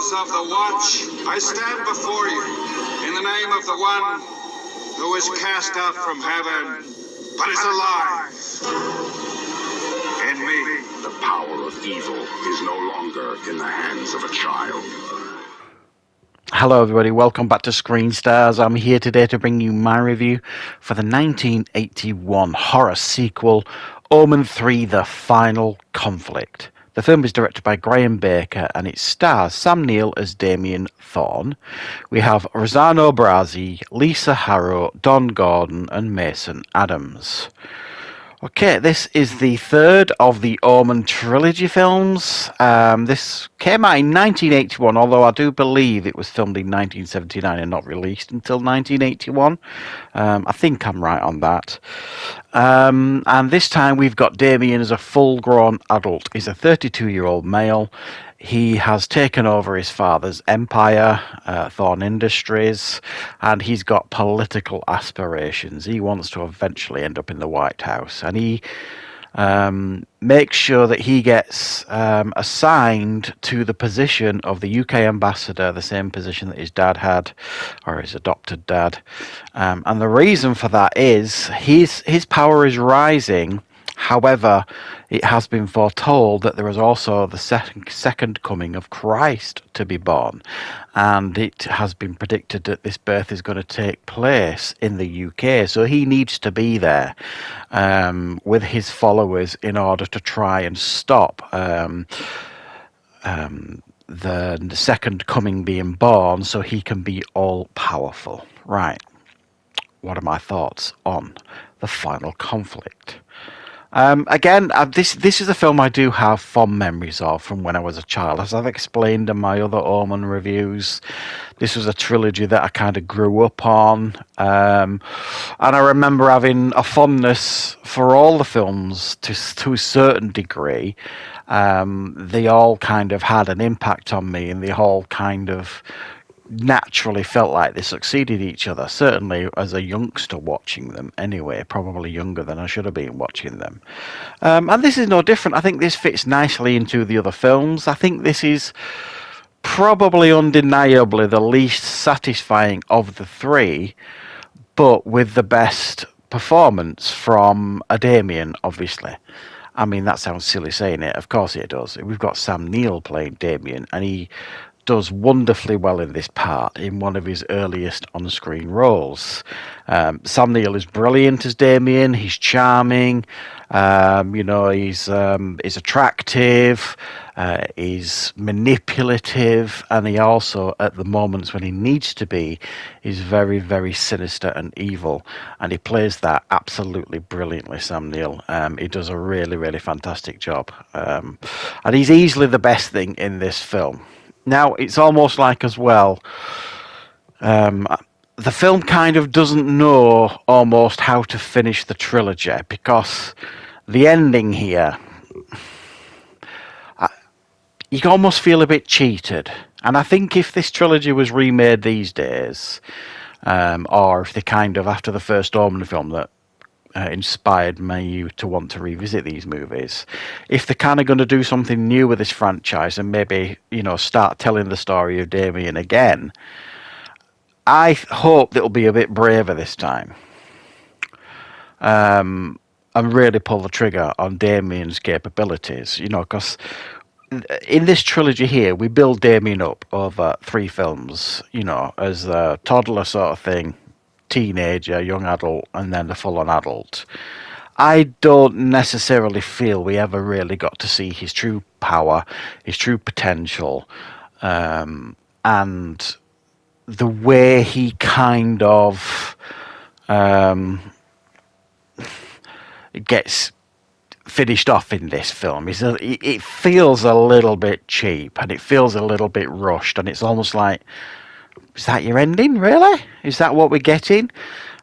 angels of the watch, I stand before you in the name of the one who was cast out from heaven, but is alive in me. The power of evil is no longer in the hands of a child. Hello everybody, welcome back to Screenstars. I'm here today to bring you my review for the 1981 horror sequel, Omen 3: The Final Conflict. The film is directed by Graham Baker and it stars Sam Neill as Damien Thorne. We have Rossano Brazzi, Lisa Harrow, Don Gordon and Mason Adams. Okay, this is the third of the Omen trilogy films. This came out in 1981, although I do believe it was filmed in 1979 and not released until 1981. I think I'm right on that. And this time we've got Damien as a full-grown adult. He's a 32-year-old male. He has taken over his father's empire, Thorne Industries, and he's got political aspirations. He wants to eventually end up in the White House, and he makes sure that he gets assigned to the position of the UK ambassador, the same position that his dad had, or his adopted dad. And the reason for that is his power is rising. However, it has been foretold that there is also the second coming of Christ to be born. And it has been predicted that this birth is going to take place in the UK. So he needs to be there with his followers in order to try and stop the second coming being born so he can be all-powerful. Right. What are my thoughts on The Final Conflict? Again, this is a film I do have fond memories of from when I was a child. As I've explained in my other Omen reviews, this was a trilogy that I kind of grew up on. And I remember having a fondness for all the films to a certain degree. They all kind of had an impact on me, and they all kind of naturally felt like they succeeded each other, certainly as a youngster watching them anyway, probably younger than I should have been watching them. And this is no different. I think this fits nicely into the other films. I think this is probably undeniably the least satisfying of the three, but with the best performance from a Damien, obviously. I mean, that sounds silly saying it. Of course it does. We've got Sam Neill playing Damien, and he does wonderfully well in this part, in one of his earliest on-screen roles. Sam Neill is brilliant as Damien. He's charming. He's attractive. He's manipulative, and he also, at the moments when he needs to be, is very, very sinister and evil. And he plays that absolutely brilliantly, Sam Neill. He does a really, really fantastic job. And he's easily the best thing in this film. Now, it's almost like as well, the film kind of doesn't know almost how to finish the trilogy, because the ending here, you almost feel a bit cheated. And I think if this trilogy was remade these days, or if they kind of, after the first Omen film that inspired me to want to revisit these movies, if they're kind of going to do something new with this franchise and maybe, start telling the story of Damien again, I hope that it'll be a bit braver this time, and really pull the trigger on Damien's capabilities, because in this trilogy here, we build Damien up over three films, as a toddler sort of thing, teenager, young adult, and then the full-on adult. I don't necessarily feel we ever really got to see his true power, his true potential, and the way he kind of gets finished off in this film. It feels a little bit cheap, and it feels a little bit rushed, and it's almost like, is that your ending, really? Is that what we're getting?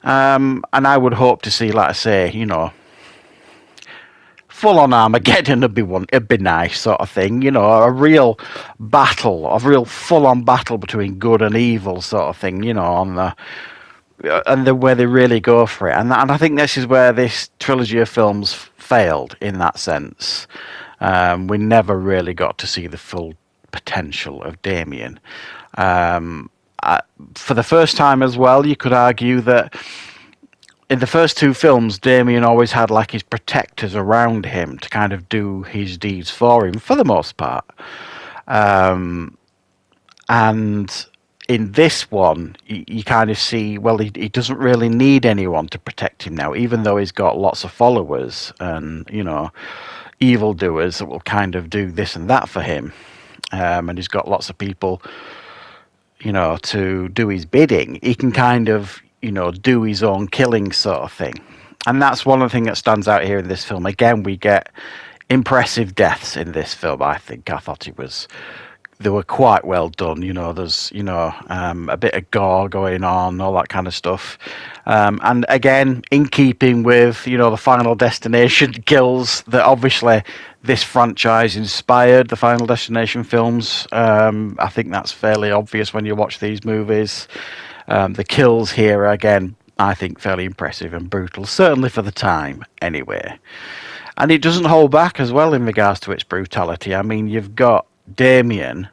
And I would hope to see, like I say, full-on Armageddon would be nice, sort of thing. A real battle, a real full-on battle between good and evil, sort of thing. And the way they really go for it. And I think this is where this trilogy of films failed in that sense. We never really got to see the full potential of Damien. For the first time as well, you could argue that in the first two films, Damien always had like his protectors around him to kind of do his deeds for him, for the most part. And in this one, you kind of see, well, he doesn't really need anyone to protect him now, even though he's got lots of followers and, you know, evildoers that will kind of do this and that for him. And he's got lots of people, you know, to do his bidding. He can kind of, you know, do his own killing sort of thing. And that's one of the things that stands out here in this film. Again, we get impressive deaths in this film, I think. I thought they were quite well done. You know, there's, you know, a bit of gore going on, all that kind of stuff. And again, in keeping with, you know, the Final Destination kills that obviously this franchise inspired, the Final Destination films. I think that's fairly obvious when you watch these movies. The kills here are, again, I think fairly impressive and brutal, certainly for the time, anyway. And it doesn't hold back as well in regards to its brutality. I mean, you've got Damien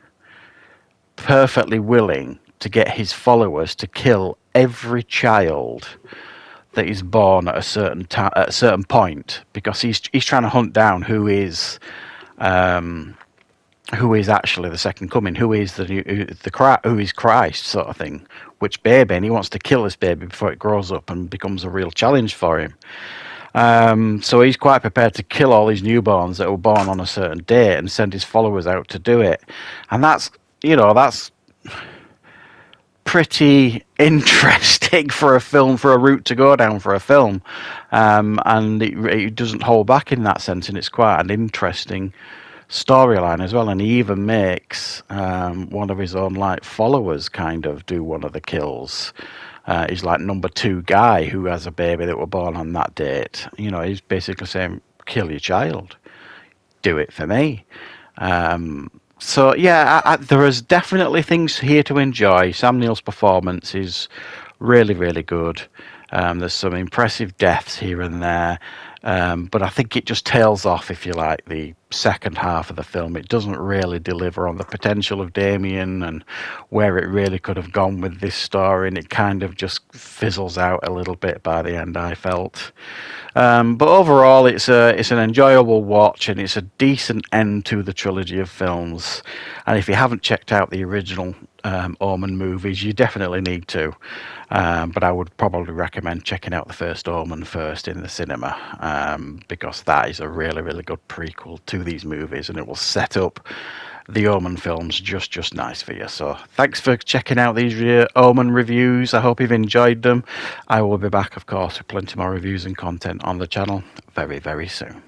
perfectly willing to get his followers to kill every child that is born at a certain point, because he's trying to hunt down who is actually the second coming, who is Christ, sort of thing, which baby, and he wants to kill this baby before it grows up and becomes a real challenge for him. So he's quite prepared to kill all these newborns that were born on a certain date and send his followers out to do it. And that's, you know, that's pretty interesting for a film, for a route to go down for a film. And it doesn't hold back in that sense, and it's quite an interesting storyline as well. And he even makes one of his own like followers kind of do one of the kills. He's like number 2 guy who has a baby that were born on that date. You know, he's basically saying, kill your child, do it for me. So yeah, there is definitely things here to enjoy. Sam Neill's performance is really, really good. There's some impressive deaths here and there. But I think it just tails off, if you like, the second half of the film. It doesn't really deliver on the potential of Damien and where it really could have gone with this story, and it kind of just fizzles out a little bit by the end, I felt. But overall, it's an enjoyable watch, and it's a decent end to the trilogy of films. And if you haven't checked out the original Omen movies, you definitely need to. But I would probably recommend checking out the first Omen first in the cinema, because that is a really, really good prequel to these movies, and it will set up the Omen films just nice for you. So thanks for checking out these Omen reviews. I hope you've enjoyed them. I will be back, of course, with plenty more reviews and content on the channel very, very soon.